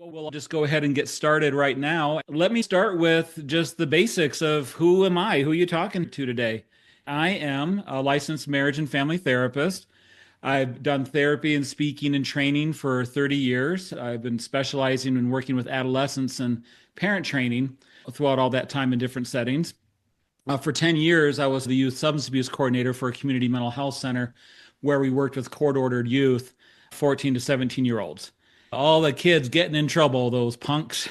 Well, we'll just go ahead and get started right now. Let me start with just the basics of who am I? Who are you talking to today? I am a licensed marriage and family therapist. I've done therapy and speaking and training for 30 years. I've been specializing in working with adolescents and parent training throughout all that time in different settings. For 10 years, I was the youth substance abuse coordinator for a community mental health center where we worked with court-ordered youth, 14 to 17-year-olds. All the kids getting in trouble, those punks.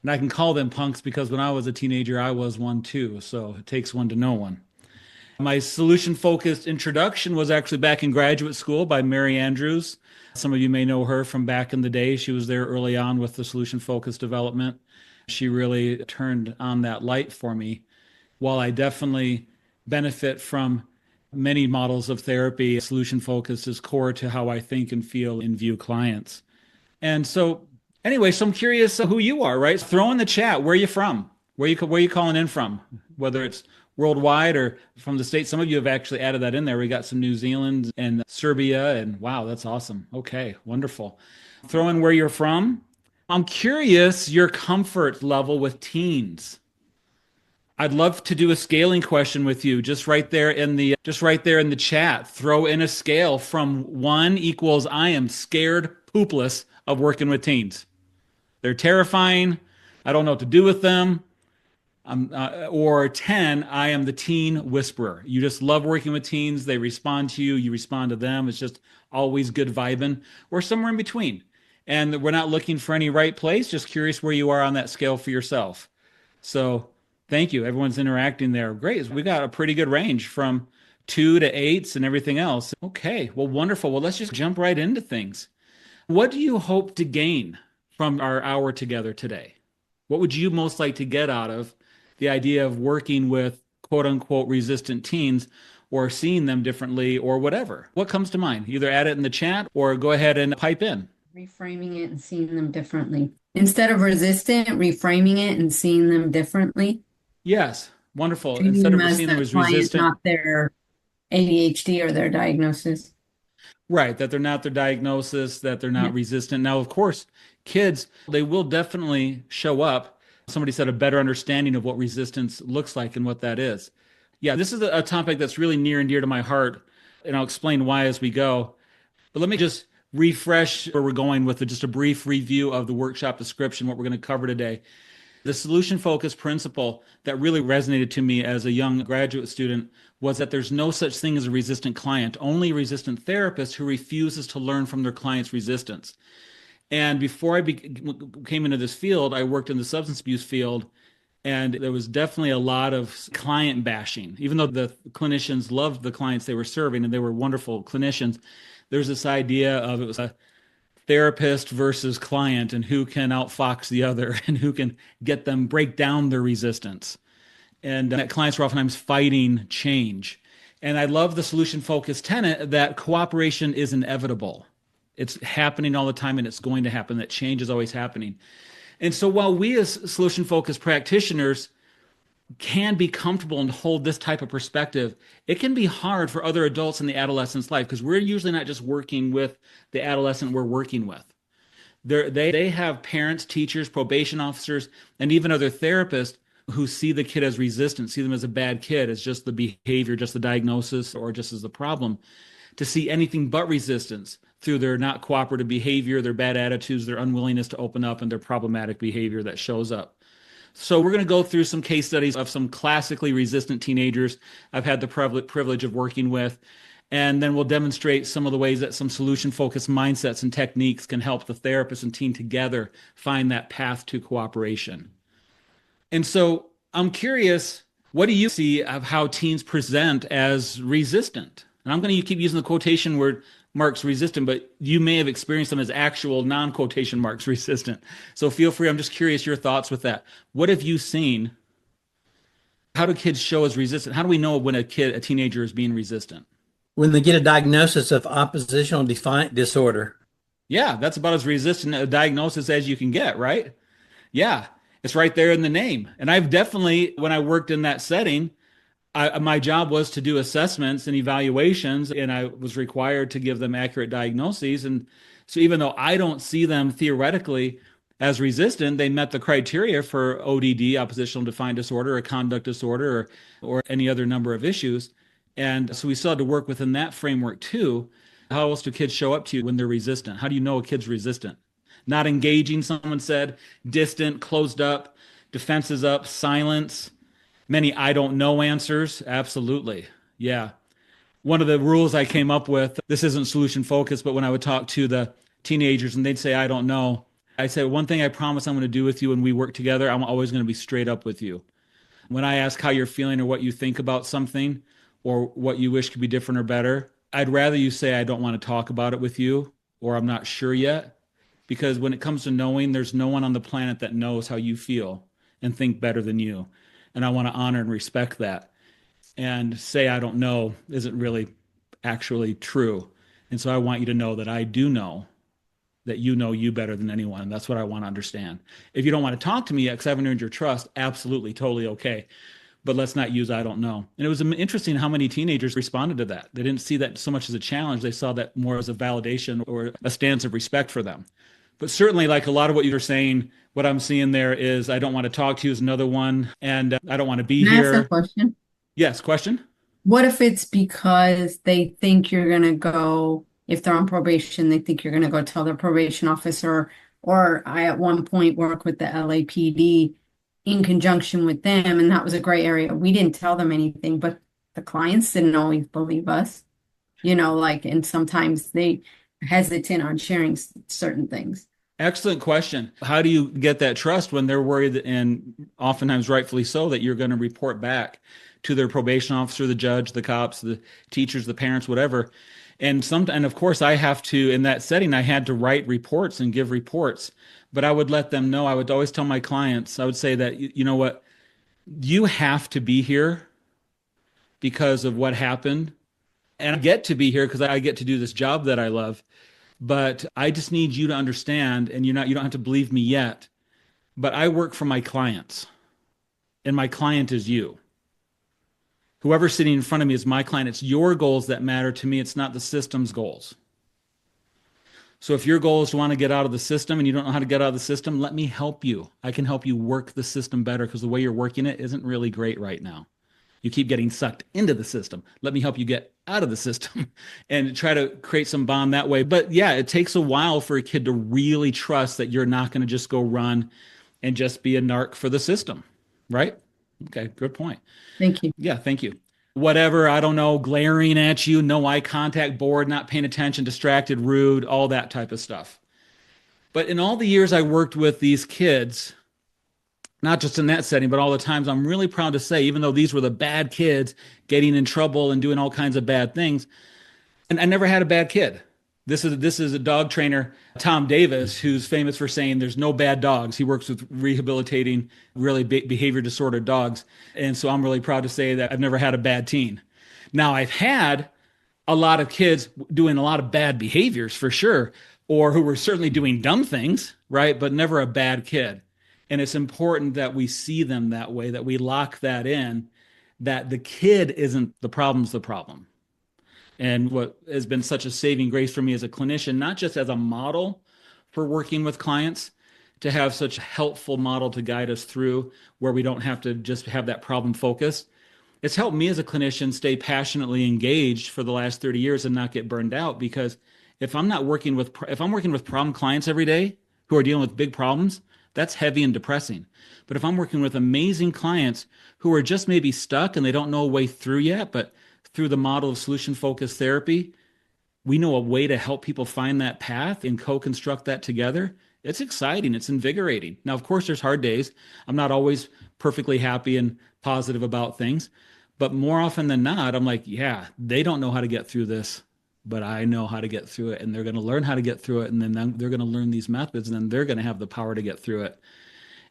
And I can call them punks because when I was a teenager, I was one too. So it takes one to know one. My solution focused introduction was actually back in graduate school by Mary Andrews. Some of you may know her from back in the day. She was there early on with the solution focused development. She really turned on that light for me. While I definitely benefit from many models of therapy, solution focused is core to how I think and feel and view clients. And so, anyway, so I'm curious who you are, right? Throw in the chat. Where are you from? Where you calling in from? Whether it's worldwide or from the States. Some of you have actually added that in there. We got some New Zealand and Serbia, and wow, that's awesome. Okay, wonderful. Throw in where you're from. I'm curious your comfort level with teens. I'd love to do a scaling question with you, just right there in the chat. Throw in a scale from 1 equals I am scared poopless of working with teens. They're terrifying. I don't know what to do with them. Or 10, I am the teen whisperer. You just love working with teens. They respond to you. You respond to them. It's just always good vibing. Or somewhere in between. And we're not looking for any right place. Just curious where you are on that scale for yourself. So thank you. Everyone's interacting there. Great. We got a pretty good range from 2 to 8s and everything else. Okay. Well, wonderful. Well, let's just jump right into things. What do you hope to gain from our hour together today? What would you most like to get out of the idea of working with quote unquote resistant teens or seeing them differently or whatever? What comes to mind? Either add it in the chat or go ahead and pipe in. Reframing it and seeing them differently. Instead of resistant, reframing it and seeing them differently. Yes, wonderful. Treating Instead them of as seeing them the as client, resistant, not their ADHD or their diagnosis. right, that they're not their diagnosis, that they're not Yeah. resistant. Now, of course, kids, they will definitely show up. Somebody said a better understanding of what resistance looks like and what that is. Yeah, this is a topic that's really near and dear to my heart, and I'll explain why as we go. But let me just refresh where we're going with just a brief review of the workshop description, what we're going to cover today. The solution focused principle that really resonated to me as a young graduate student was that there's no such thing as a resistant client, only a resistant therapist who refuses to learn from their client's resistance. And before came into this field, I worked in the substance abuse field, and there was definitely a lot of client bashing. Even though the clinicians loved the clients they were serving and they were wonderful clinicians, there's this idea of it was a therapist versus client and who can outfox the other and who can get them break down their resistance. And that clients were oftentimes fighting change. And I love the solution focused tenet that cooperation is inevitable. It's happening all the time and it's going to happen, that change is always happening. And so while we as solution focused practitioners can be comfortable and hold this type of perspective, it can be hard for other adults in the adolescent's life because we're usually not just working with the adolescent we're working with. They have parents, teachers, probation officers, and even other therapists who see the kid as resistant, see them as a bad kid, as just the behavior, just the diagnosis, or just as the problem, to see anything but resistance through their not cooperative behavior, their bad attitudes, their unwillingness to open up, and their problematic behavior that shows up. So we're going to go through some case studies of some classically resistant teenagers I've had the privilege of working with. And then we'll demonstrate some of the ways that some solution-focused mindsets and techniques can help the therapist and teen together find that path to cooperation. And so I'm curious, what do you see of how teens present as resistant? And I'm going to keep using the quotation word marks resistant, but you may have experienced them as actual non-quotation marks resistant. So feel free. I'm just curious your thoughts with that. What have you seen? How do kids show as resistant? How do we know when a teenager is being resistant? When they get a diagnosis of oppositional defiant disorder. Yeah, that's about as resistant a diagnosis as you can get, right? Yeah, it's right there in the name. And I've definitely, when I worked in that setting, my job was to do assessments and evaluations, and I was required to give them accurate diagnoses. And so even though I don't see them theoretically, As resistant, they met the criteria for ODD, oppositional defiant disorder, or conduct disorder, or any other number of issues. And so we still had to work within that framework too. How else do kids show up to you when they're resistant? How do you know a kid's resistant? Not engaging, someone said, distant, closed up, defenses up, silence, many I don't know answers. Absolutely. Yeah. One of the rules I came up with, this isn't solution focused, but when I would talk to the teenagers and they'd say, I don't know, I said, one thing I promise I'm going to do with you when we work together, I'm always going to be straight up with you. When I ask how you're feeling or what you think about something or what you wish could be different or better, I'd rather you say, I don't want to talk about it with you or I'm not sure yet. Because when it comes to knowing, there's no one on the planet that knows how you feel and think better than you. And I want to honor and respect that. And say, I don't know, isn't really actually true. And so I want you to know that I do know you better than anyone. That's what I want to understand. If you don't want to talk to me yet because I haven't earned your trust, absolutely, totally okay. But let's not use I don't know. And it was interesting how many teenagers responded to that. They didn't see that so much as a challenge. They saw that more as a validation or a stance of respect for them. But certainly, like a lot of what you were saying, what I'm seeing there is I don't want to talk to you is another one. And I don't want to be Can I ask a here. question? Yes, question? What if it's because they think you're going to go, if they're on probation, they think you're going to go tell their probation officer, or I at one point work with the LAPD in conjunction with them, and that was a gray area. We didn't tell them anything, but the clients didn't always believe us, and sometimes they hesitant on sharing certain things. Excellent question. How do you get that trust when they're worried, and oftentimes rightfully so, that you're going to report back to their probation officer, the judge, the cops, the teachers, the parents, whatever? And of course, I have to, in that setting, I had to write reports and give reports. But I would let them know, I would always tell my clients, I would say that, you know what, you have to be here because of what happened. And I get to be here because I get to do this job that I love. But I just need you to understand, and you don't have to believe me yet, but I work for my clients, and my client is you. Whoever's sitting in front of me is my client. It's your goals that matter to me. It's not the system's goals. So if your goal is to want to get out of the system and you don't know how to get out of the system, let me help you. I can help you work the system better because the way you're working it isn't really great right now. You keep getting sucked into the system. Let me help you get out of the system and try to create some bond that way. But yeah, it takes a while for a kid to really trust that you're not going to just go run and just be a narc for the system, right? Okay, good point. Thank you. Yeah, thank you. Whatever, I don't know, glaring at you, no eye contact, bored, not paying attention, distracted, rude, all that type of stuff. But in all the years I worked with these kids, not just in that setting, but all the times, I'm really proud to say, even though these were the bad kids getting in trouble and doing all kinds of bad things, and I never had a bad kid. This is a dog trainer, Tom Davis, who's famous for saying there's no bad dogs. He works with rehabilitating really behavior disordered dogs. And so I'm really proud to say that I've never had a bad teen. Now, I've had a lot of kids doing a lot of bad behaviors for sure, or who were certainly doing dumb things, right? But never a bad kid. And it's important that we see them that way, that we lock that in, that the kid isn't the problem's the problem. And what has been such a saving grace for me as a clinician, not just as a model for working with clients, to have such a helpful model to guide us through where we don't have to just have that problem focus. It's helped me as a clinician stay passionately engaged for the last 30 years and not get burned out, because if I'm working with problem clients every day who are dealing with big problems, that's heavy and depressing. But if I'm working with amazing clients who are just maybe stuck and they don't know a way through yet, but through the model of solution-focused therapy, we know a way to help people find that path and co-construct that together. It's exciting. It's invigorating. Now, of course, there's hard days. I'm not always perfectly happy and positive about things, but more often than not, I'm like, yeah, they don't know how to get through this, but I know how to get through it, and they're going to learn how to get through it, and then they're going to learn these methods, and then they're going to have the power to get through it.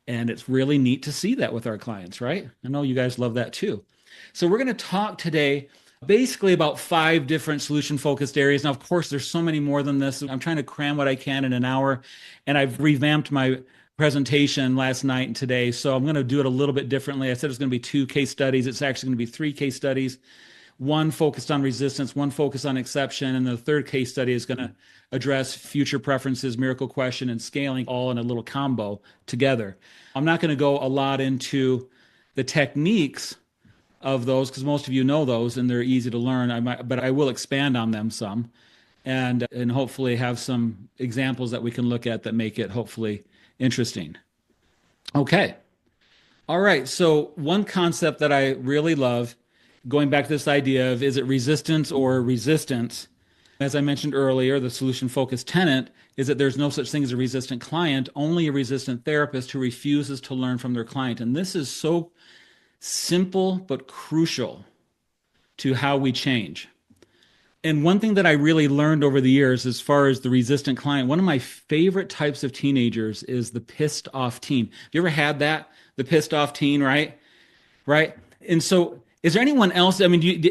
And it's really neat to see that with our clients, right? I know you guys love that too. So we're going to talk today basically about 5 different solution-focused areas. Now, of course, there's so many more than this. I'm trying to cram what I can in an hour, and I've revamped my presentation last night and today, so I'm going to do it a little bit differently. I said it's going to be 2 case studies. It's actually going to be 3 case studies one focused on resistance, one focused on exception, and the third case study is going to address future preferences, miracle question, and scaling all in a little combo together. I'm not going to go a lot into the techniques of those because most of you know those and they're easy to learn. But I will expand on them some and hopefully have some examples that we can look at that make it hopefully interesting. Okay. All right. So one concept that I really love, going back to this idea of is it resistance or resistance? As I mentioned earlier, the solution focused tenant is that there's no such thing as a resistant client, only a resistant therapist who refuses to learn from their client. And this is so simple but crucial to how we change. And one thing that I really learned over the years, as far as the resistant client, one of my favorite types of teenagers is the pissed off teen. Have you ever had that? The pissed off teen, right? Right. And so, is there anyone else? I mean,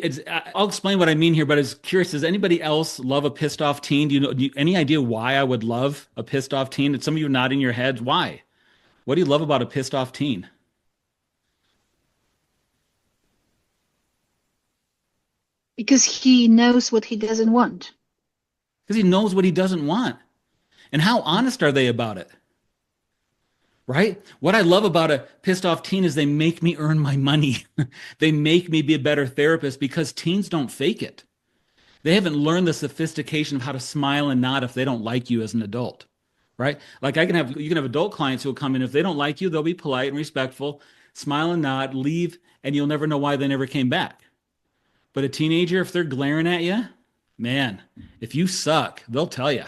I'll explain what I mean here, but I was curious, does anybody else love a pissed off teen? Do you any idea why I would love a pissed off teen? And some of you nodding your heads. Why? What do you love about a pissed off teen? Because he knows what he doesn't want. Because he knows what he doesn't want. And how honest are they about it? Right? What I love about a pissed off teen is they make me earn my money. They make me be a better therapist because teens don't fake it. They haven't learned the sophistication of how to smile and nod if they don't like you as an adult. Right? Like you can have adult clients who will come in. If they don't like you, they'll be polite and respectful, smile and nod, leave, and you'll never know why they never came back. But a teenager, if they're glaring at you, man, if you suck, they'll tell you.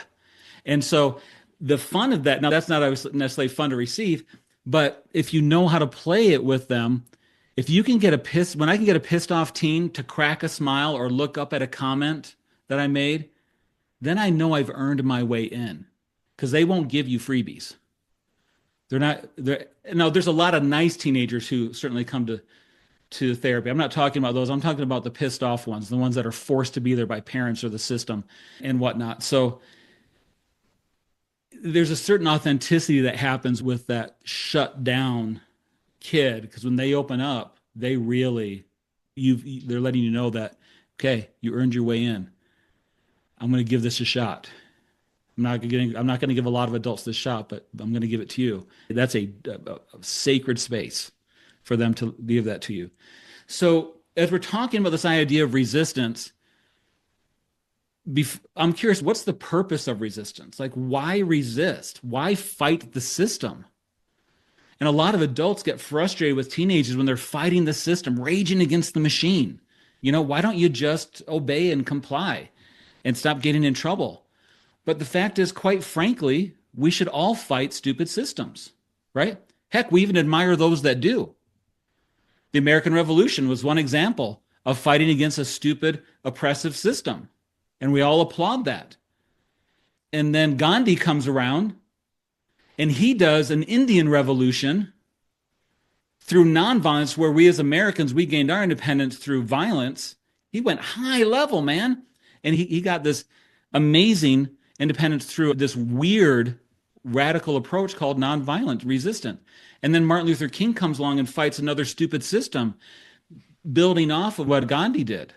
And so the fun of that, now that's not necessarily fun to receive, but if you know how to play it with them, if you can when I can get a pissed off teen to crack a smile or look up at a comment that I made, then I know I've earned my way in because they won't give you freebies. Now there's a lot of nice teenagers who certainly come to therapy. I'm not talking about those. I'm talking about the pissed off ones, the ones that are forced to be there by parents or the system and whatnot. So there's a certain authenticity that happens with that shut down kid because when they open up, they're letting you know that, okay, you earned your way in. I'm going to give this a shot. I'm not going to give a lot of adults this shot, but I'm going to give it to you. That's a sacred space for them to give that to you. So as we're talking about this idea of resistance, I'm curious, what's the purpose of resistance? Like, why resist? Why fight the system? And a lot of adults get frustrated with teenagers when they're fighting the system, raging against the machine. Why don't you just obey and comply and stop getting in trouble? But the fact is, quite frankly, we should all fight stupid systems, right? Heck, we even admire those that do. The American Revolution was one example of fighting against a stupid, oppressive system. And we all applaud that. And then Gandhi comes around and he does an Indian revolution through nonviolence, where we as Americans, we gained our independence through violence. He went high level, man. And he got this amazing independence through this weird radical approach called nonviolent resistance. And then Martin Luther King comes along and fights another stupid system, building off of what Gandhi did.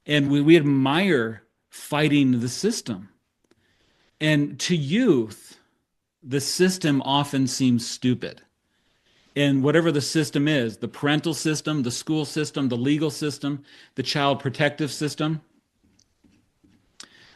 And we admire fighting the system. And to youth, the system often seems stupid. And whatever the system is, the parental system, the school system, the legal system, the child protective system,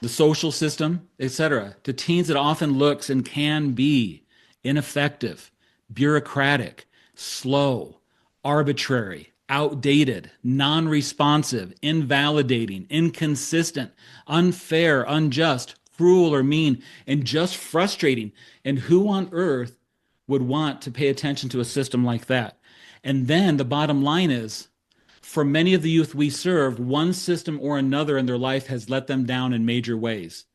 the social system, etc. To teens, it often looks and can be ineffective, bureaucratic, slow, arbitrary, outdated, non-responsive, invalidating, inconsistent, unfair, unjust, cruel or mean, and just frustrating. And who on earth would want to pay attention to a system like that? And then the bottom line is, for many of the youth we serve, one system or another in their life has let them down in major ways.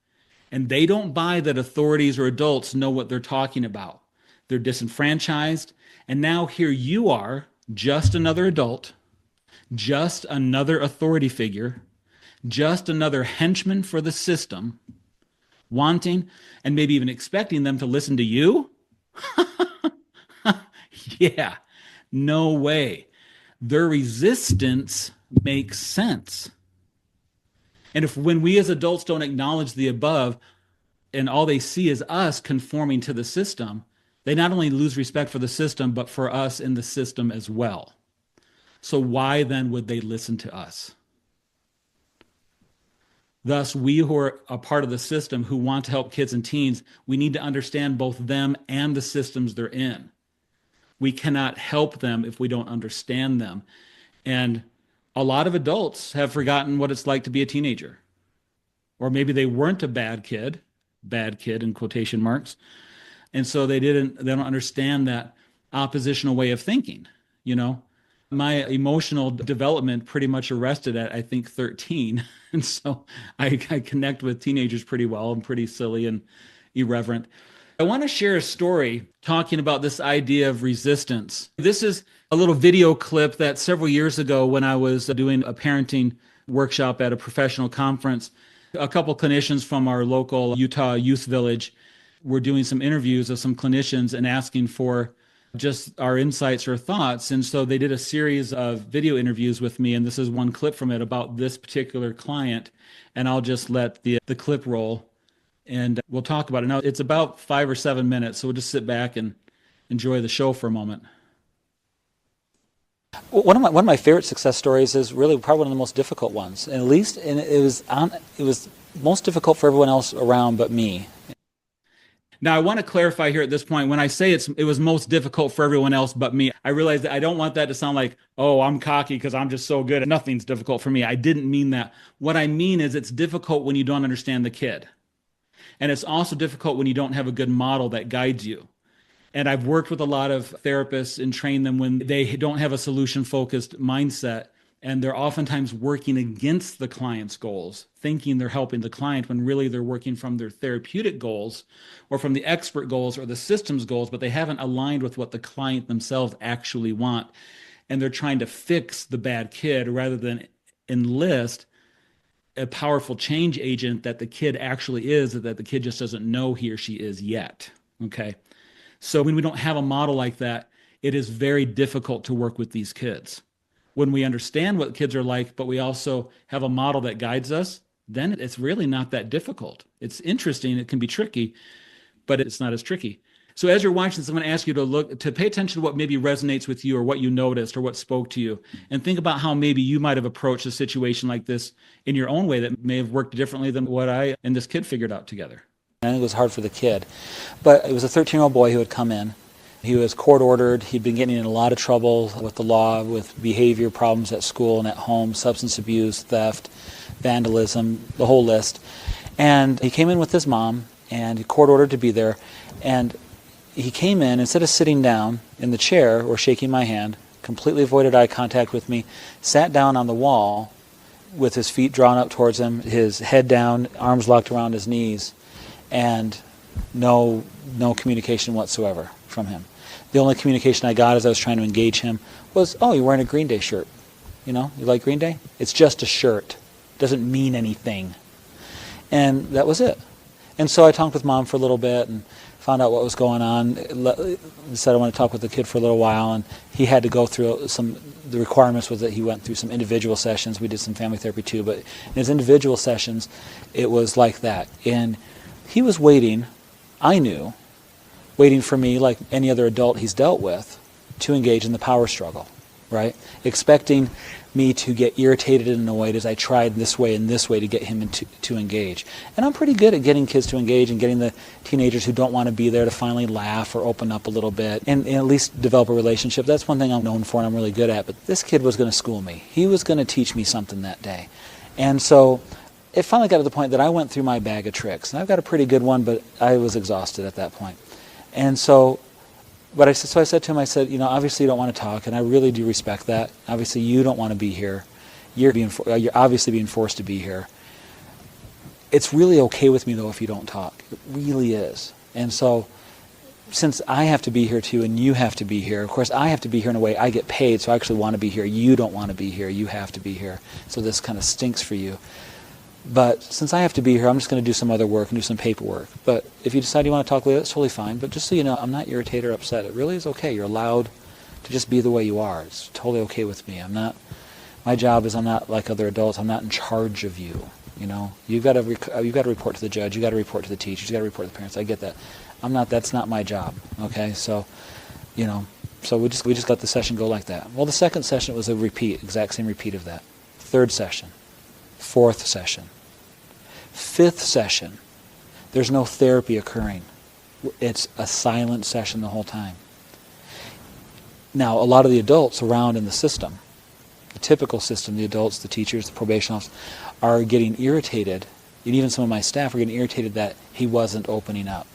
And they don't buy that authorities or adults know what they're talking about. They're disenfranchised. And now here you are, just another adult, just another authority figure, just another henchman for the system, wanting and maybe even expecting them to listen to you? Yeah, no way. Their resistance makes sense. And if when we as adults don't acknowledge the above and all they see is us conforming to the system, they not only lose respect for the system, but for us in the system as well. So why then would they listen to us? Thus, we who are a part of the system who want to help kids and teens, we need to understand both them and the systems they're in. We cannot help them if we don't understand them. And a lot of adults have forgotten what it's like to be a teenager. Or maybe they weren't a bad kid in quotation marks. And so they don't understand that oppositional way of thinking. You know, my emotional development pretty much arrested at, I think, 13. And so I connect with teenagers pretty well. I'm pretty silly and irreverent. I want to share a story talking about this idea of resistance. This is a little video clip that several years ago when I was doing a parenting workshop at a professional conference, a couple clinicians from our local Utah youth village were doing some interviews of some clinicians and asking for just our insights or thoughts. And so they did a series of video interviews with me, and this is one clip from it about this particular client. And I'll just let the clip roll and we'll talk about it. Now, it's about 5 or 7 minutes, so we'll just sit back and enjoy the show for a moment. One of my favorite success stories is really probably one of the most difficult ones. And at least it was most difficult for everyone else around but me. Now, I want to clarify here at this point, when I say it was most difficult for everyone else but me, I realize that I don't want that to sound like, oh, I'm cocky because I'm just so good and nothing's difficult for me. I didn't mean that. What I mean is it's difficult when you don't understand the kid. And it's also difficult when you don't have a good model that guides you. And I've worked with a lot of therapists and trained them when they don't have a solution-focused mindset, and they're oftentimes working against the client's goals, thinking they're helping the client when really they're working from their therapeutic goals or from the expert goals or the system's goals, but they haven't aligned with what the client themselves actually want. And they're trying to fix the bad kid rather than enlist a powerful change agent that the kid actually is, that the kid just doesn't know he or she is yet. Okay. So when we don't have a model like that, it is very difficult to work with these kids. When we understand what kids are like, but we also have a model that guides us, then it's really not that difficult. It's interesting. It can be tricky, but it's not as tricky. So as you're watching this, I'm going to ask you to pay attention to what maybe resonates with you or what you noticed or what spoke to you, and think about how maybe you might have approached a situation like this in your own way that may have worked differently than what I and this kid figured out together. I think it was hard for the kid, but it was a 13-year-old boy who had come in. He was court ordered. He'd been getting in a lot of trouble with the law, with behavior problems at school and at home, substance abuse, theft, vandalism, the whole list. And he came in with his mom, and he court ordered to be there. And he came in, instead of sitting down in the chair or shaking my hand, completely avoided eye contact with me, sat down on the wall with his feet drawn up towards him, his head down, arms locked around his knees, and no communication whatsoever from him. The only communication I got as I was trying to engage him was, oh, you're wearing a Green Day shirt. You know, you like Green Day? It's just a shirt. Doesn't mean anything. And that was it. And so I talked with Mom for a little bit and found out what was going on. Said I want to talk with the kid for a little while, and he had to go through the requirements was that he went through some individual sessions. We did some family therapy too, but in his individual sessions, it was like that. And he was waiting, I knew, waiting for me like any other adult he's dealt with to engage in the power struggle, right? Expecting me to get irritated and annoyed as I tried this way and this way to get him to engage. And I'm pretty good at getting kids to engage and getting the teenagers who don't want to be there to finally laugh or open up a little bit and at least develop a relationship. That's one thing I'm known for and I'm really good at. But this kid was going to school me. He was going to teach me something that day. And so it finally got to the point that I went through my bag of tricks. And I've got a pretty good one, but I was exhausted at that point. And so I said to him, I said, you know, obviously you don't want to talk, and I really do respect that. Obviously you don't want to be here. You're obviously being forced to be here. It's really okay with me, though, if you don't talk. It really is. And so since I have to be here, too, and you have to be here, of course, I have to be here in a way I get paid, so I actually want to be here. You don't want to be here. You have to be here. So this kind of stinks for you. But since I have to be here, I'm just going to do some other work and do some paperwork. But if you decide you want to talk later, that's totally fine. But just so you know, I'm not irritated or upset. It really is okay. You're allowed to just be the way you are. It's totally okay with me. I'm not My job is I'm not like other adults. I'm not in charge of you. You've got to report to the judge. You've got to report to the teachers. You've got to report to the parents. I get that. That's not my job. Okay, so, so we just let the session go like that. Well, the second session was a repeat, exact same repeat of that. Third session, fourth session, fifth session. There's no therapy occurring. It's a silent session the whole time. Now, a lot of the adults around in the system, the typical system, the adults, the teachers, the probation officers, are getting irritated, and even some of my staff are getting irritated that he wasn't opening up.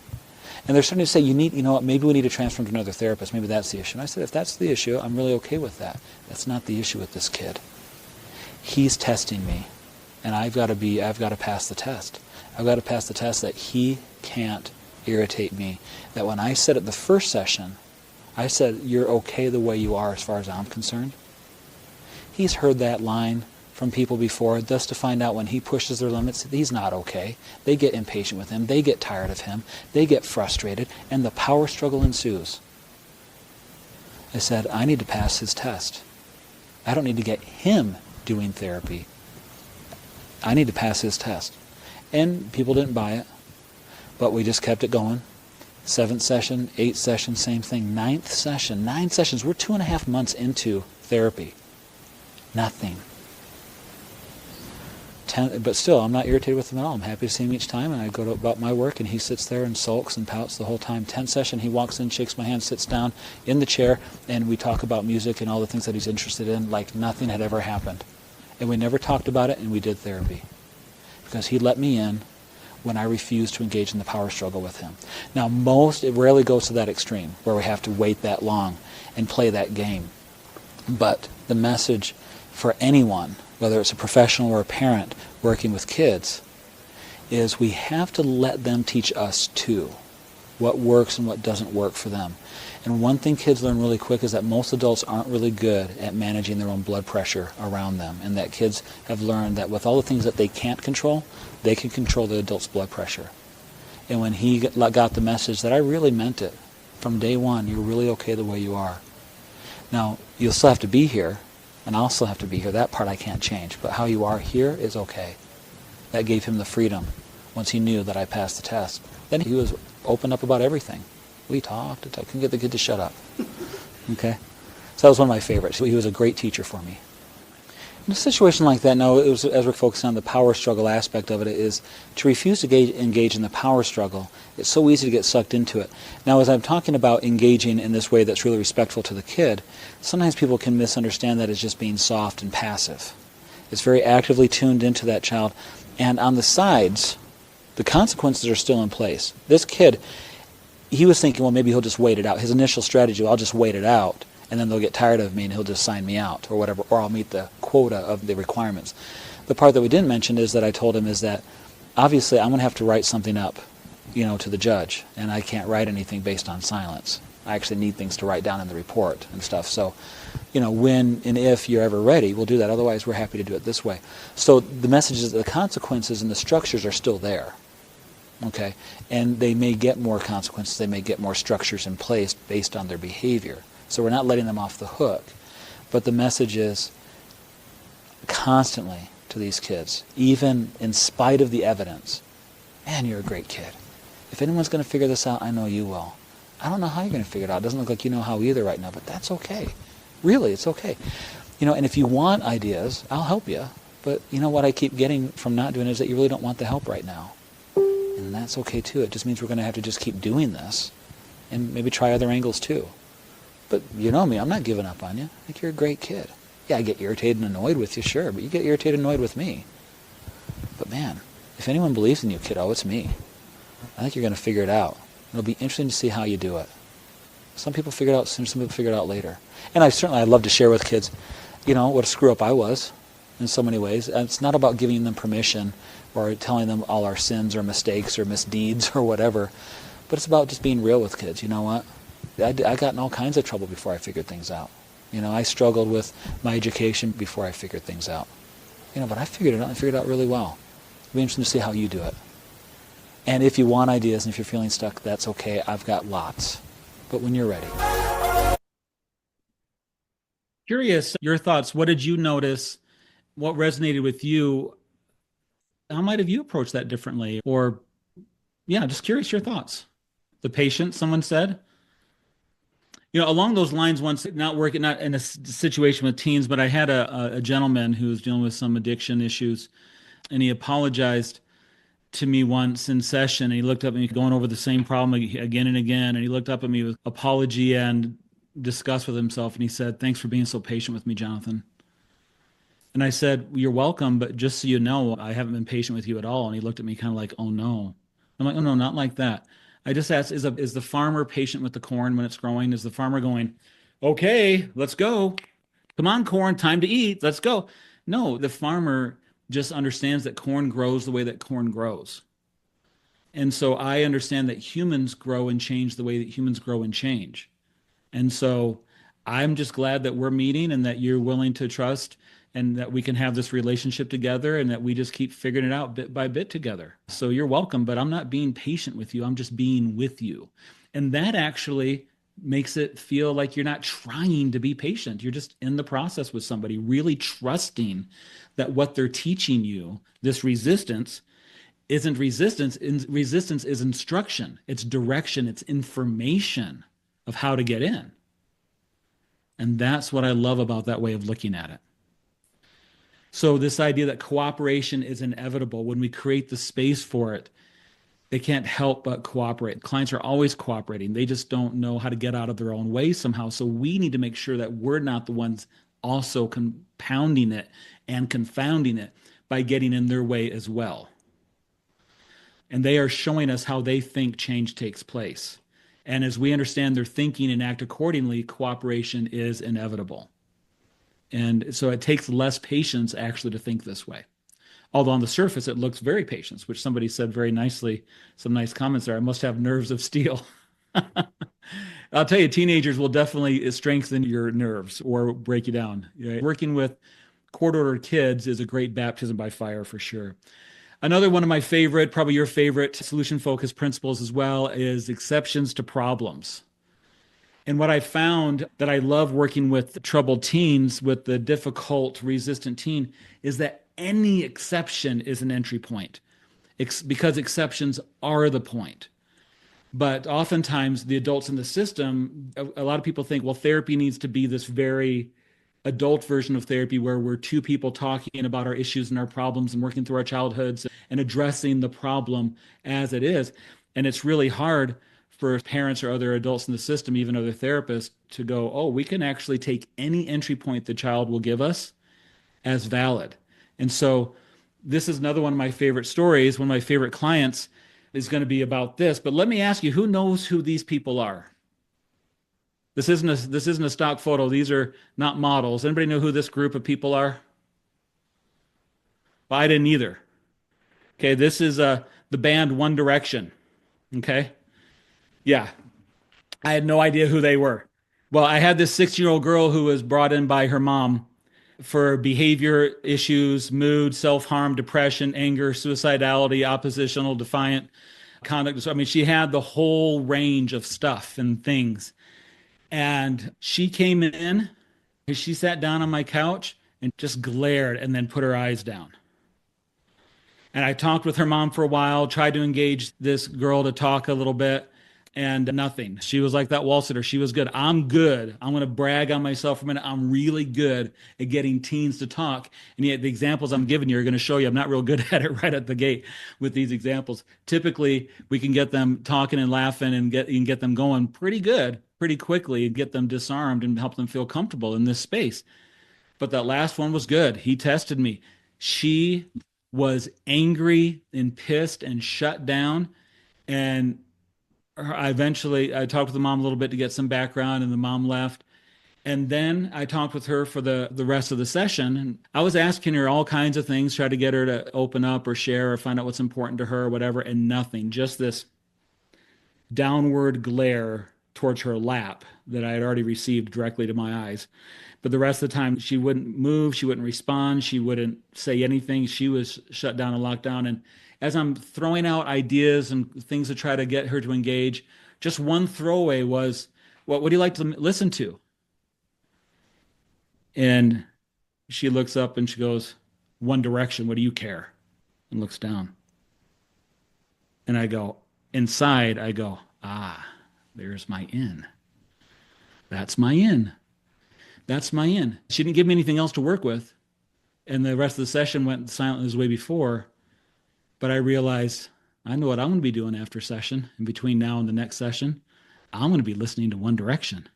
And they're starting to say, maybe we need to transfer him to another therapist. Maybe that's the issue. And I said, if that's the issue, I'm really okay with that. That's not the issue with this kid. He's testing me, and I've got to pass the test. I've got to pass the test that he can't irritate me. That when I said at the first session, I said, you're okay the way you are as far as I'm concerned. He's heard that line from people before, thus to find out when he pushes their limits, he's not okay. They get impatient with him. They get tired of him. They get frustrated, and the power struggle ensues. I said, I need to pass his test. I don't need to get him doing therapy. I need to pass his test. And people didn't buy it, but we just kept it going. 7th session, 8th session, same thing. 9th session, 9 sessions. We're 2.5 months into therapy. Nothing. But still, I'm not irritated with him at all. I'm happy to see him each time, and I go about my work, and he sits there and sulks and pouts the whole time. 10th session, he walks in, shakes my hand, sits down in the chair, and we talk about music and all the things that he's interested in like nothing had ever happened. And we never talked about it, and we did therapy. Because he let me in when I refused to engage in the power struggle with him. Now, it rarely goes to that extreme, where we have to wait that long and play that game. But the message for anyone, whether it's a professional or a parent working with kids, is we have to let them teach us too what works and what doesn't work for them. And one thing kids learn really quick is that most adults aren't really good at managing their own blood pressure around them, and that kids have learned that with all the things that they can't control, they can control the adult's blood pressure. And when he got the message that I really meant it from day one, you're really okay the way you are. Now, you'll still have to be here, and I'll still have to be here. That part I can't change. But how you are here is okay. That gave him the freedom once he knew that I passed the test. Then he was open up about everything. We talked. I couldn't get the kid to shut up. Okay? So that was one of my favorites. He was a great teacher for me. In a situation like that, now, it was, as we're focusing on the power struggle aspect of it, is to refuse to engage in the power struggle. It's so easy to get sucked into it. Now, as I'm talking about engaging in this way that's really respectful to the kid, sometimes people can misunderstand that as just being soft and passive. It's very actively tuned into that child. And on the sides, the consequences are still in place. This kid, he was thinking, well, maybe he'll just wait it out. His initial strategy, I'll just wait it out, and then they'll get tired of me and he'll just sign me out or whatever, or I'll meet the quota of the requirements. The part that we didn't mention is that I told him is that obviously I'm going to have to write something up, to the judge, and I can't write anything based on silence. I actually need things to write down in the report and stuff. So, when and if you're ever ready, we'll do that. Otherwise, we're happy to do it this way. So the message is that the consequences and the structures are still there. Okay? And they may get more consequences. They may get more structures in place based on their behavior. So we're not letting them off the hook. But the message is constantly to these kids, even in spite of the evidence, man, you're a great kid. If anyone's going to figure this out, I know you will. I don't know how you're going to figure it out. It doesn't look like you know how either right now, but that's okay. Really, it's okay. And if you want ideas, I'll help you. But what I keep getting from not doing it is that you really don't want the help right now. And that's okay too. It just means we're going to have to just keep doing this and maybe try other angles too. But you know me, I'm not giving up on you. I think you're a great kid. Yeah, I get irritated and annoyed with you, sure, but you get irritated and annoyed with me. But man, if anyone believes in you, kiddo, it's me. I think you're going to figure it out. It'll be interesting to see how you do it. Some people figure it out sooner, some people figure it out later. And I'd love to share with kids, what a screw up I was in so many ways. And it's not about giving them permission or telling them all our sins or mistakes or misdeeds or whatever, but it's about just being real with kids. You know what? I got in all kinds of trouble before I figured things out. I struggled with my education before I figured things out. But I figured it out. I figured it out really well. It'll be interesting to see how you do it. And if you want ideas and if you're feeling stuck, that's okay. I've got lots. But when you're ready. Curious, your thoughts. What did you notice? What resonated with you? How might have you approached that differently? Or, yeah, just curious your thoughts. The patient, someone said. Along those lines, once not in a situation with teens, but I had a gentleman who was dealing with some addiction issues, and he apologized to me once in session. And he looked up at me going over the same problem again and again, and he looked up at me with apology and disgust with himself, and he said, "Thanks for being so patient with me, Jonathan." And I said, "You're welcome, but just so you know, I haven't been patient with you at all." And he looked at me kind of like, "Oh no." I'm like, "Oh no, not like that." I just asked, is the farmer patient with the corn when it's growing? Is the farmer going, "Okay, let's go. Come on, corn, time to eat. Let's go." No, the farmer just understands that corn grows the way that corn grows. And so I understand that humans grow and change the way that humans grow and change. And so I'm just glad that we're meeting and that you're willing to trust and that we can have this relationship together and that we just keep figuring it out bit by bit together. So you're welcome, but I'm not being patient with you. I'm just being with you. And that actually makes it feel like you're not trying to be patient. You're just in the process with somebody, really trusting that what they're teaching you, this resistance, isn't resistance. Resistance is instruction, it's direction, it's information of how to get in. And that's what I love about that way of looking at it. So this idea that cooperation is inevitable, when we create the space for it, they can't help but cooperate. Clients are always cooperating. They just don't know how to get out of their own way somehow. So we need to make sure that we're not the ones also compounding it and confounding it by getting in their way as well. And they are showing us how they think change takes place. And as we understand their thinking and act accordingly, cooperation is inevitable. And so it takes less patience actually to think this way. Although on the surface, it looks very patient, which somebody said very nicely, some nice comments there. I must have nerves of steel. I'll tell you, teenagers will definitely strengthen your nerves or break you down. Right? Working with court-ordered kids is a great baptism by fire for sure. Another one of my favorite, probably your favorite, solution-focused principles as well is exceptions to problems. And what I found that I love working with troubled teens, with the difficult, resistant teen, is that any exception is an entry point because exceptions are the point. But oftentimes the adults in the system, a lot of people think, well, therapy needs to be this very adult version of therapy where we're two people talking about our issues and our problems and working through our childhoods and addressing the problem as it is. And it's really hard for parents or other adults in the system, even other therapists, to go, oh, we can actually take any entry point the child will give us as valid. And so this is another one of my favorite stories. One of my favorite clients is going to be about this. But let me ask you, who knows who these people are? This isn't a stock photo. These are not models. Anybody know who this group of people are? Well, I didn't either. Okay, this is the band One Direction. Okay? Yeah, I had no idea who they were. Well, I had this 16-year-old girl who was brought in by her mom for behavior issues, mood, self-harm, depression, anger, suicidality, oppositional, defiant conduct. I mean, she had the whole range of stuff and things. And she came in, she sat down on my couch and just glared and then put her eyes down. And I talked with her mom for a while, tried to engage this girl to talk a little bit, and nothing. She was like that wall sitter. She was good. I'm good. I'm going to brag on myself for a minute. I'm really good at getting teens to talk. And yet the examples I'm giving you are going to show you I'm not real good at it right at the gate with these examples. Typically, we can get them talking and laughing and get them going pretty good, pretty quickly, and get them disarmed and help them feel comfortable in this space. But that last one was good. He tested me. She was angry and pissed and shut down. And I talked with the mom a little bit to get some background, and the mom left. And then I talked with her for the rest of the session. And I was asking her all kinds of things, try to get her to open up or share or find out what's important to her or whatever, and nothing. Just this downward glare towards her lap that I had already received directly to my eyes. But the rest of the time, she wouldn't move, she wouldn't respond, she wouldn't say anything. She was shut down and locked down. And as I'm throwing out ideas and things to try to get her to engage, just one throwaway was, what would you like to listen to? And she looks up and she goes, One Direction, what do you care? And looks down. And I go, inside, I go, ah, there's my in. That's my in. That's my in. She didn't give me anything else to work with. And the rest of the session went silent as way before. But I realized I know what I'm going to be doing after session. In between now and the next session, I'm going to be listening to One Direction.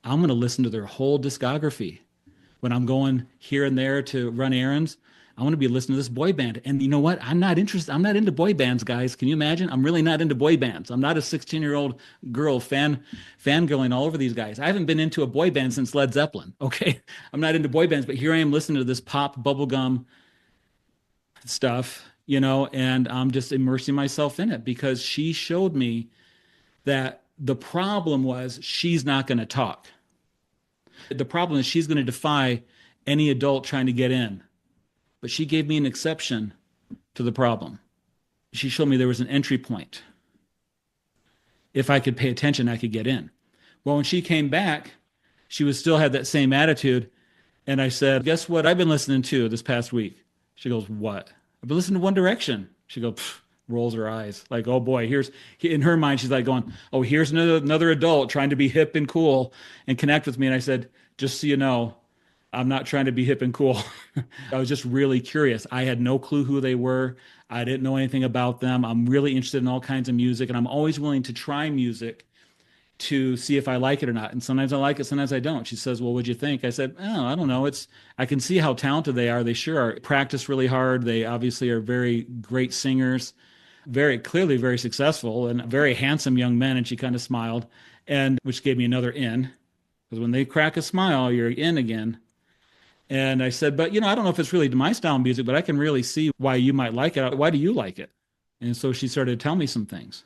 I'm going to listen to their whole discography. When I'm going here and there to run errands, I want to be listening to this boy band. And you know what? I'm not interested. I'm not into boy bands, guys. Can you imagine? I'm really not into boy bands. I'm not a 16-year-old girl fangirling all over these guys. I haven't been into a boy band since Led Zeppelin. Okay. I'm not into boy bands, but here I am listening to this pop bubblegum stuff, and I'm just immersing myself in it because she showed me that the problem was she's not going to talk. The problem is she's going to defy any adult trying to get in. But she gave me an exception to the problem. She showed me there was an entry point. If I could pay attention, I could get in. Well, when she came back, she still had that same attitude. And I said, guess what I've been listening to this past week? She goes, what? I've been listening to One Direction. She goes, rolls her eyes like, oh boy, in her mind, she's like going, oh, here's another adult trying to be hip and cool and connect with me. And I said, just so you know, I'm not trying to be hip and cool. I was just really curious. I had no clue who they were. I didn't know anything about them. I'm really interested in all kinds of music, and I'm always willing to try music to see if I like it or not. And sometimes I like it, sometimes I don't. She says, well, what'd you think? I said, oh, I don't know. I can see how talented they are. They sure are. Practice really hard. They obviously are very great singers, very clearly very successful, and very handsome young men. And she kind of smiled, and which gave me another in. Because when they crack a smile, you're in again. And I said, but I don't know if it's really my style of music, but I can really see why you might like it. Why do you like it? And so she started to tell me some things.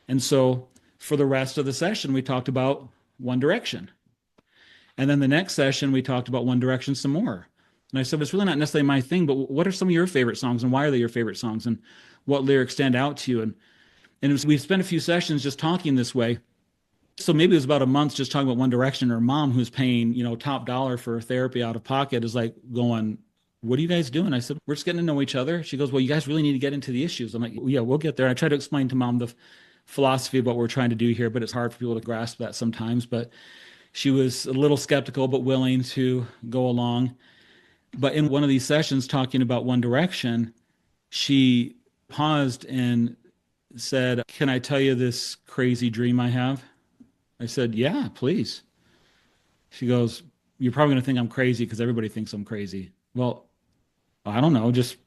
And so for the rest of the session, we talked about One Direction. And then the next session, we talked about One Direction some more. And I said, it's really not necessarily my thing, but what are some of your favorite songs and why are they your favorite songs and what lyrics stand out to you? And we spent a few sessions just talking this way. So maybe it was about a month just talking about One Direction. Her mom, who's paying, top dollar for therapy out of pocket, is like going, what are you guys doing? I said, we're just getting to know each other. She goes, well, you guys really need to get into the issues. I'm like, yeah, we'll get there. And I try to explain to mom the philosophy of what we're trying to do here, but it's hard for people to grasp that sometimes. But she was a little skeptical, but willing to go along. But in one of these sessions talking about One Direction, she paused and said, can I tell you this crazy dream I have? I said, yeah, please. She goes, you're probably going to think I'm crazy because everybody thinks I'm crazy. Well, I don't know. Just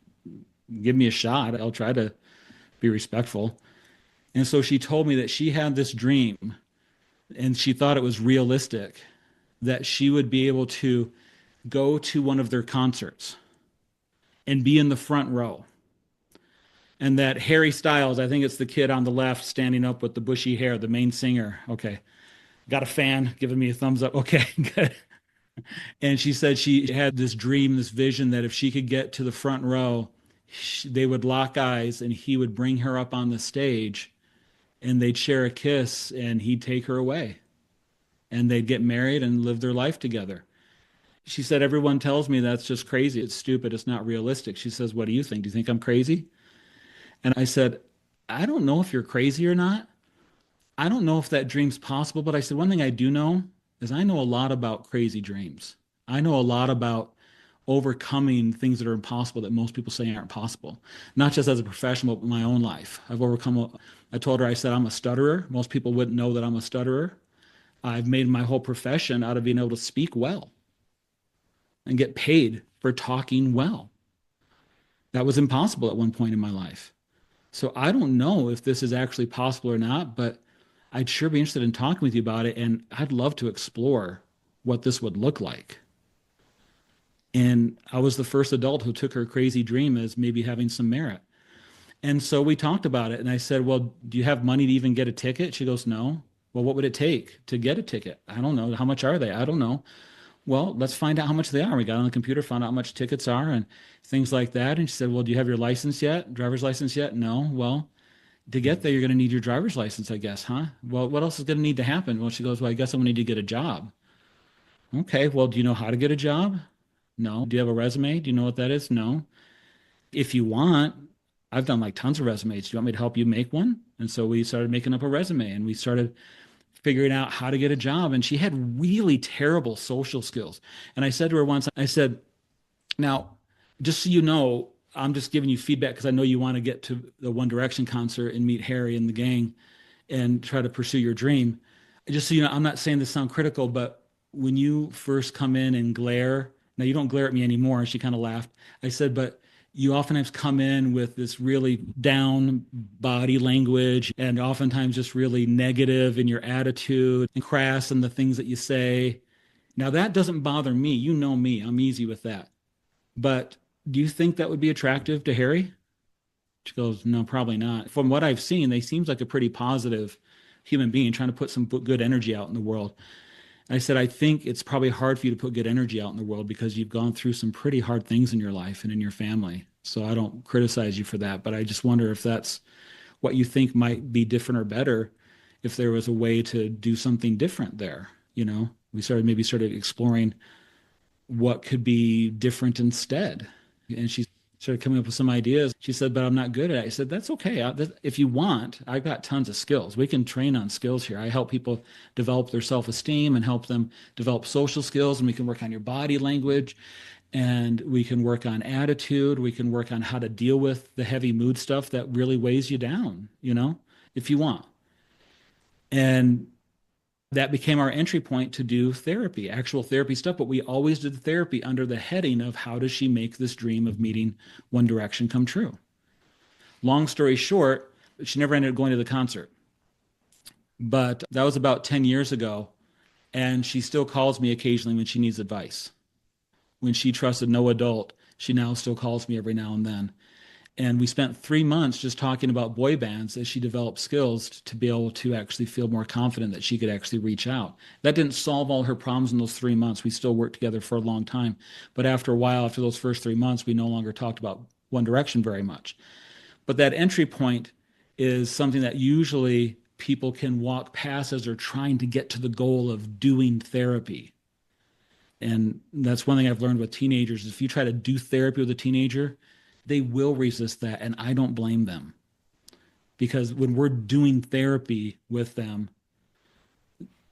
give me a shot. I'll try to be respectful. And so she told me that she had this dream and she thought it was realistic that she would be able to go to one of their concerts and be in the front row. And that Harry Styles, I think it's the kid on the left standing up with the bushy hair, the main singer. Okay. Got a fan giving me a thumbs up. Okay, good. And she said she had this dream, this vision that if she could get to the front row, they would lock eyes and he would bring her up on the stage and they'd share a kiss and he'd take her away and they'd get married and live their life together. She said, everyone tells me that's just crazy. It's stupid. It's not realistic. She says, what do you think? Do you think I'm crazy? And I said, I don't know if you're crazy or not. I don't know if that dream's possible, but I said, one thing I do know is I know a lot about crazy dreams. I know a lot about overcoming things that are impossible that most people say aren't possible, not just as a professional, but in my own life. I told her, I said, I'm a stutterer. Most people wouldn't know that I'm a stutterer. I've made my whole profession out of being able to speak well and get paid for talking well. That was impossible at one point in my life. So I don't know if this is actually possible or not, but I'd sure be interested in talking with you about it. And I'd love to explore what this would look like. And I was the first adult who took her crazy dream as maybe having some merit. And so we talked about it. And I said, well, do you have money to even get a ticket? She goes, no. Well, what would it take to get a ticket? I don't know. How much are they? I don't know. Well, let's find out how much they are. We got on the computer, found out how much tickets are and things like that. And she said, well, do you have your license yet? Driver's license yet? No. Well, to get there, you're going to need your driver's license, I guess, huh? Well, what else is going to need to happen? Well, she goes, well, I guess I'm going to need to get a job. Okay, well, do you know how to get a job? No. Do you have a resume? Do you know what that is? No. If you want, I've done like tons of resumes. Do you want me to help you make one? And so we started making up a resume and we started figuring out how to get a job. And she had really terrible social skills. And I said to her once, I said, now, just so you know, I'm just giving you feedback because I know you want to get to the One Direction concert and meet Harry and the gang and try to pursue your dream. Just so you know, I'm not saying this sound critical, but when you first come in and glare, now you don't glare at me anymore. And she kind of laughed. I said, but you oftentimes come in with this really down body language and oftentimes just really negative in your attitude and crass in the things that you say. Now that doesn't bother me. You know me. I'm easy with that. But do you think that would be attractive to Harry? She goes, no, probably not. From what I've seen, they seems like a pretty positive human being trying to put some good energy out in the world. And I said, I think it's probably hard for you to put good energy out in the world because you've gone through some pretty hard things in your life and in your family. So I don't criticize you for that, but I just wonder if that's what you think might be different or better if there was a way to do something different there. You know, we started exploring what could be different instead. And she started coming up with some ideas. She said, but I'm not good at it. I said, that's okay. If you want, I've got tons of skills. We can train on skills here. I help people develop their self-esteem and help them develop social skills. And we can work on your body language and we can work on attitude. We can work on how to deal with the heavy mood stuff that really weighs you down, you know, if you want. And that became our entry point to do therapy, actual therapy stuff. But we always did the therapy under the heading of how does she make this dream of meeting One Direction come true? Long story short, she never ended up going to the concert. But that was about 10 years ago. And she still calls me occasionally when she needs advice. When she trusted no adult, she now still calls me every now and then. And we spent 3 months just talking about boy bands as she developed skills to be able to actually feel more confident that she could actually reach out. That didn't solve all her problems in those 3 months. We still worked together for a long time. But after a while, after those first 3 months, we no longer talked about One Direction very much. But that entry point is something that usually people can walk past as they're trying to get to the goal of doing therapy. And that's one thing I've learned with teenagers is if you try to do therapy with a teenager, they will resist that. And I don't blame them because when we're doing therapy with them,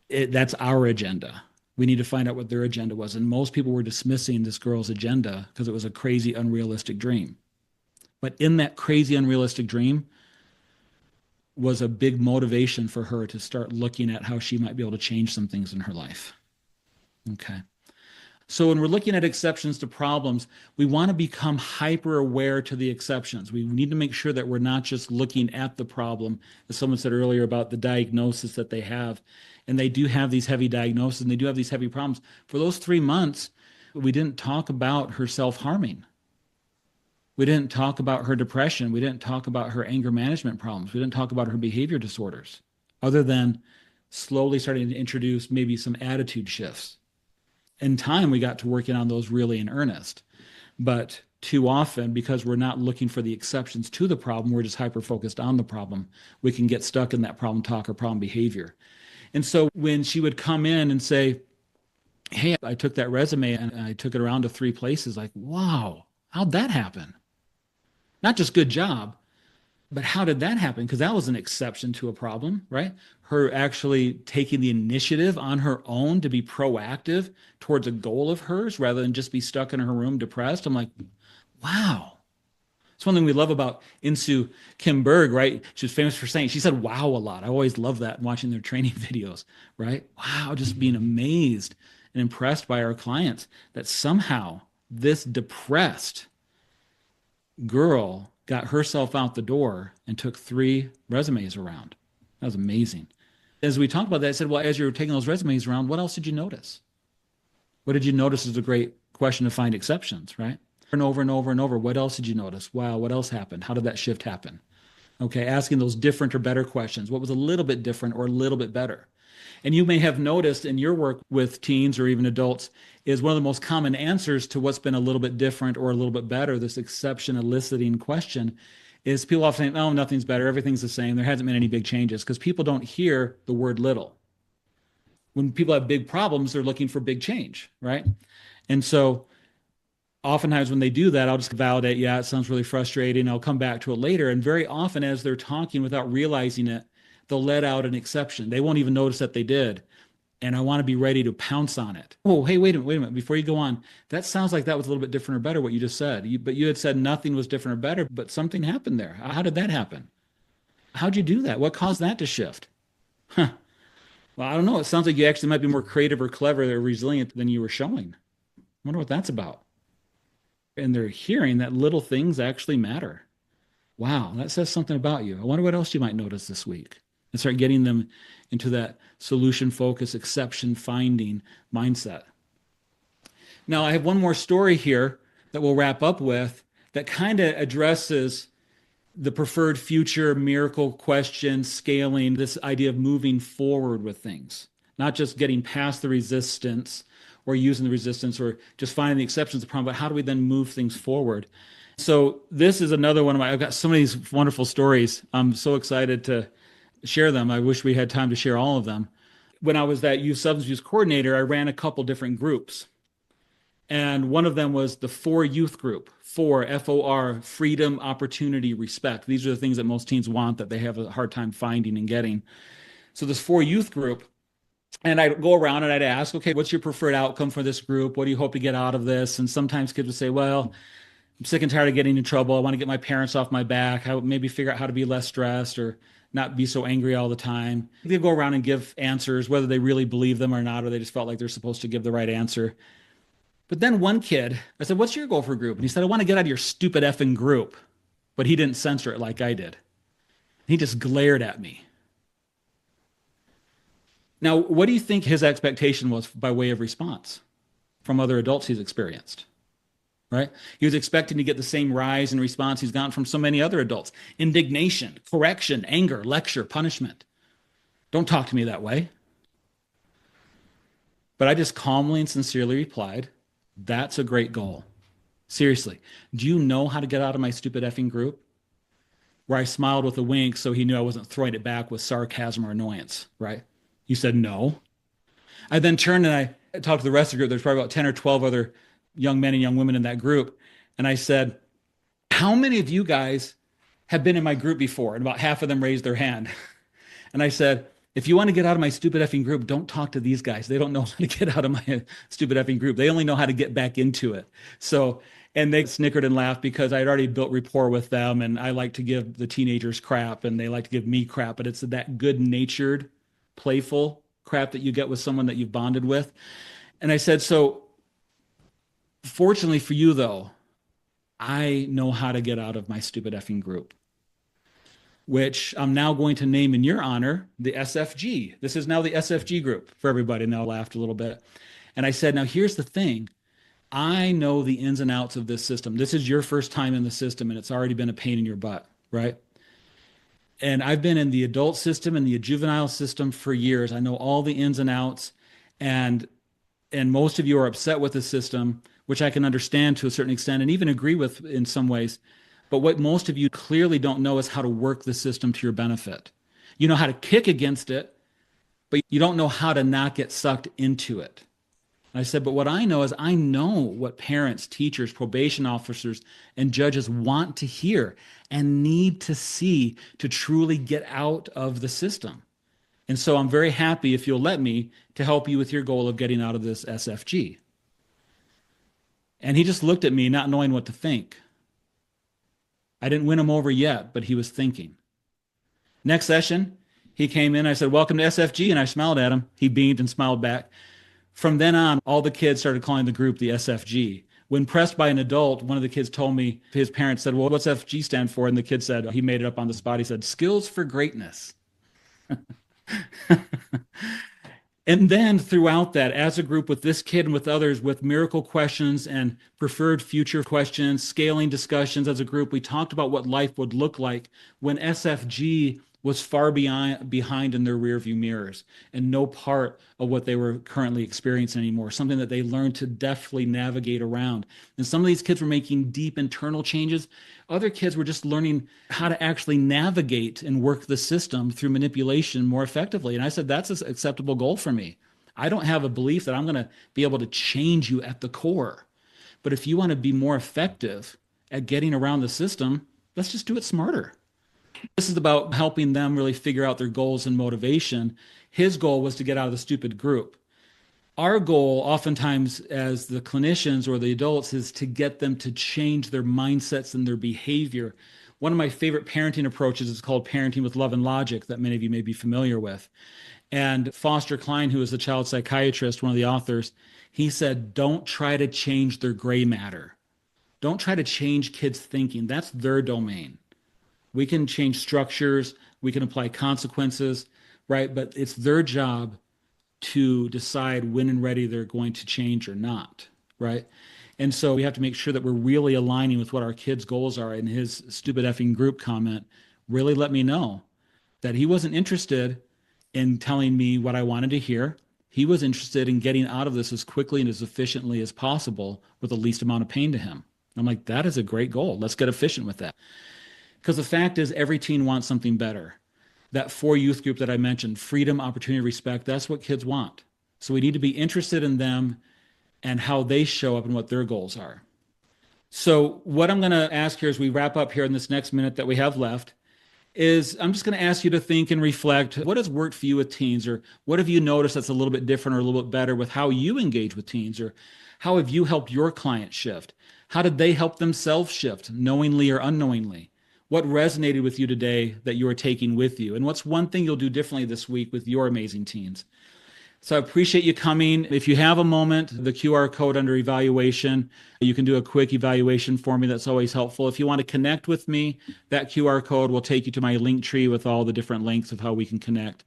that's our agenda. We need to find out what their agenda was. And most people were dismissing this girl's agenda because it was a crazy, unrealistic dream. But in that crazy, unrealistic dream was a big motivation for her to start looking at how she might be able to change some things in her life. Okay. So when we're looking at exceptions to problems, we want to become hyper aware to the exceptions. We need to make sure that we're not just looking at the problem, as someone said earlier about the diagnosis that they have. And they do have these heavy diagnoses and they do have these heavy problems. For those 3 months, we didn't talk about her self-harming. We didn't talk about her depression. We didn't talk about her anger management problems. We didn't talk about her behavior disorders, other than slowly starting to introduce maybe some attitude shifts. In time, we got to working on those really in earnest. But too often, because we're not looking for the exceptions to the problem, we're just hyper-focused on the problem. We can get stuck in that problem talk or problem behavior. And so when she would come in and say, hey, I took that resume and I took it around to 3 places, like, wow, how'd that happen? Not just good job, but how did that happen? Because that was an exception to a problem, right? Her actually taking the initiative on her own to be proactive towards a goal of hers rather than just be stuck in her room depressed. I'm like, wow. It's one thing we love about Insoo Kim Berg, right? She's famous for saying, she said wow a lot. I always love that watching their training videos, right? Wow, just being amazed and impressed by our clients that somehow this depressed girl got herself out the door and took 3 resumes around. That was amazing. As we talked about that, I said, well, as you were taking those resumes around, what else did you notice? What did you notice is a great question to find exceptions, right? And over and over and over, what else did you notice? Wow, what else happened? How did that shift happen? Okay, asking those different or better questions. What was a little bit different or a little bit better? And you may have noticed in your work with teens or even adults is one of the most common answers to what's been a little bit different or a little bit better, this exception eliciting question, is people often say, oh, nothing's better, everything's the same, there hasn't been any big changes, because people don't hear the word little. When people have big problems, they're looking for big change, right? And so oftentimes when they do that, I'll just validate, yeah, it sounds really frustrating. I'll come back to it later. And very often as they're talking without realizing it, they'll let out an exception. They won't even notice that they did. And I want to be ready to pounce on it. Oh, hey, wait a minute. Before you go on, that sounds like that was a little bit different or better what you just said. But you had said nothing was different or better, but something happened there. How did that happen? How'd you do that? What caused that to shift? Huh. Well, I don't know. It sounds like you actually might be more creative or clever or resilient than you were showing. I wonder what that's about. And they're hearing that little things actually matter. Wow, that says something about you. I wonder what else you might notice this week. And start getting them into that solution focus, exception finding mindset. Now, I have one more story here that we'll wrap up with that kind of addresses the preferred future, miracle question, scaling, this idea of moving forward with things, not just getting past the resistance or using the resistance or just finding the exceptions of the problem, but how do we then move things forward? So this is another one of I've got so many wonderful stories. I'm so excited to share them. I wish we had time to share all of them. When I was that youth substance use coordinator, I ran a couple different groups. And one of them was the FOR youth group. FOR, F-O-R, freedom, opportunity, respect. These are the things that most teens want that they have a hard time finding and getting. So this FOR youth group, and I'd go around and I'd ask, okay, what's your preferred outcome for this group? What do you hope to get out of this? And sometimes kids would say, well, I'm sick and tired of getting in trouble. I want to get my parents off my back. I would maybe figure out how to be less stressed or not be so angry all the time. They go around and give answers, whether they really believe them or not, or they just felt like they're supposed to give the right answer. But then one kid, I said, what's your goal for group? And he said, I want to get out of your stupid effing group. But he didn't censor it like I did. He just glared at me. Now, what do you think his expectation was by way of response from other adults he's experienced? Right? He was expecting to get the same rise in response he's gotten from so many other adults. Indignation, correction, anger, lecture, punishment. Don't talk to me that way. But I just calmly and sincerely replied, that's a great goal. Seriously, do you know how to get out of my stupid effing group? Where I smiled with a wink so he knew I wasn't throwing it back with sarcasm or annoyance, right? He said no. I then turned and I talked to the rest of the group. There's probably about 10 or 12 other young men and young women in that group. And I said, how many of you guys have been in my group before? And about half of them raised their hand. And I said, if you want to get out of my stupid effing group, don't talk to these guys. They don't know how to get out of my stupid effing group. They only know how to get back into it. So, and they snickered and laughed because I'd already built rapport with them. And I like to give the teenagers crap and they like to give me crap. But it's that good natured, playful crap that you get with someone that you've bonded with. And I said, so fortunately for you, though, I know how to get out of my stupid effing group, which I'm now going to name in your honor the SFG. This is now the SFG group for everybody. And they all laughed a little bit. And I said, now here's the thing. I know the ins and outs of this system. This is your first time in the system, and it's already been a pain in your butt, right? And I've been in the adult system and the juvenile system for years. I know all the ins and outs. And most of you are upset with the system, which I can understand to a certain extent and even agree with in some ways. But what most of you clearly don't know is how to work the system to your benefit. You know how to kick against it, but you don't know how to not get sucked into it. And I said, but what I know is I know what parents, teachers, probation officers, and judges want to hear and need to see to truly get out of the system. And so I'm very happy, if you'll let me, to help you with your goal of getting out of this SFG. And he just looked at me, not knowing what to think. I didn't win him over yet, but he was thinking. Next session, he came in. I said, welcome to SFG. And I smiled at him. He beamed and smiled back. From then on, all the kids started calling the group the SFG. When pressed by an adult, one of the kids told me, his parents said, well, what's FG stand for? And the kid said, he made it up on the spot. He said, skills for greatness. And then throughout that, as a group with this kid and with others, with miracle questions and preferred future questions, scaling discussions as a group, we talked about what life would look like when SFG was far behind in their rearview mirrors and no part of what they were currently experiencing anymore, something that they learned to deftly navigate around. And some of these kids were making deep internal changes. Other kids were just learning how to actually navigate and work the system through manipulation more effectively. And I said, that's an acceptable goal for me. I don't have a belief that I'm going to be able to change you at the core. But if you want to be more effective at getting around the system, let's just do it smarter. This is about helping them really figure out their goals and motivation. His goal was to get out of the stupid group. Our goal, oftentimes, as the clinicians or the adults, is to get them to change their mindsets and their behavior. One of my favorite parenting approaches is called parenting with love and logic, that many of you may be familiar with. And Foster Cline, who is the child psychiatrist, one of the authors, he said, don't try to change their gray matter. Don't try to change kids' thinking. That's their domain. We can change structures, we can apply consequences, right? But it's their job to decide when and ready they're going to change or not, right? And so we have to make sure that we're really aligning with what our kids' goals are. And his stupid effing group comment really let me know that he wasn't interested in telling me what I wanted to hear. He was interested in getting out of this as quickly and as efficiently as possible with the least amount of pain to him. I'm like, that is a great goal. Let's get efficient with that. Because the fact is, every teen wants something better. That 4 youth group that I mentioned, freedom, opportunity, respect, that's what kids want. So we need to be interested in them and how they show up and what their goals are. So what I'm going to ask here as we wrap up here in this next minute that we have left is I'm just going to ask you to think and reflect, what has worked for you with teens, or what have you noticed that's a little bit different or a little bit better with how you engage with teens, or how have you helped your client shift? How did they help themselves shift, knowingly or unknowingly? What resonated with you today that you are taking with you? And what's one thing you'll do differently this week with your amazing teens? So I appreciate you coming. If you have a moment, the QR code under evaluation, you can do a quick evaluation for me. That's always helpful. If you want to connect with me, that QR code will take you to my link tree with all the different links of how we can connect.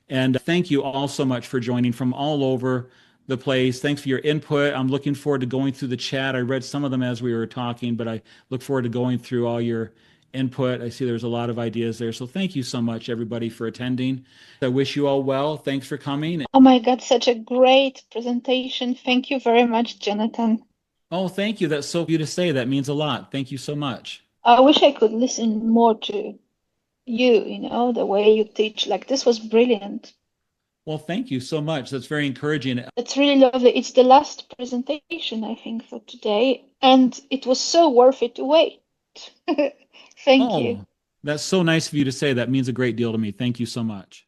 And thank you all so much for joining from all over the place. Thanks for your input. I'm looking forward to going through the chat. I read some of them as we were talking, but I look forward to going through all your input. I see there's a lot of ideas there. So thank you so much, everybody, for attending. I wish you all well. Thanks for coming. Oh my God, such a great presentation. Thank you very much, Jonathan. Oh, thank you. That's so you to say. That means a lot. Thank you so much. I wish I could listen more to you, the way you teach. Like, this was brilliant. Well, thank you so much. That's very encouraging. It's really lovely. It's the last presentation, I think, for today. And it was so worth it to wait. Thank you. That's so nice of you to say. That means a great deal to me. Thank you so much.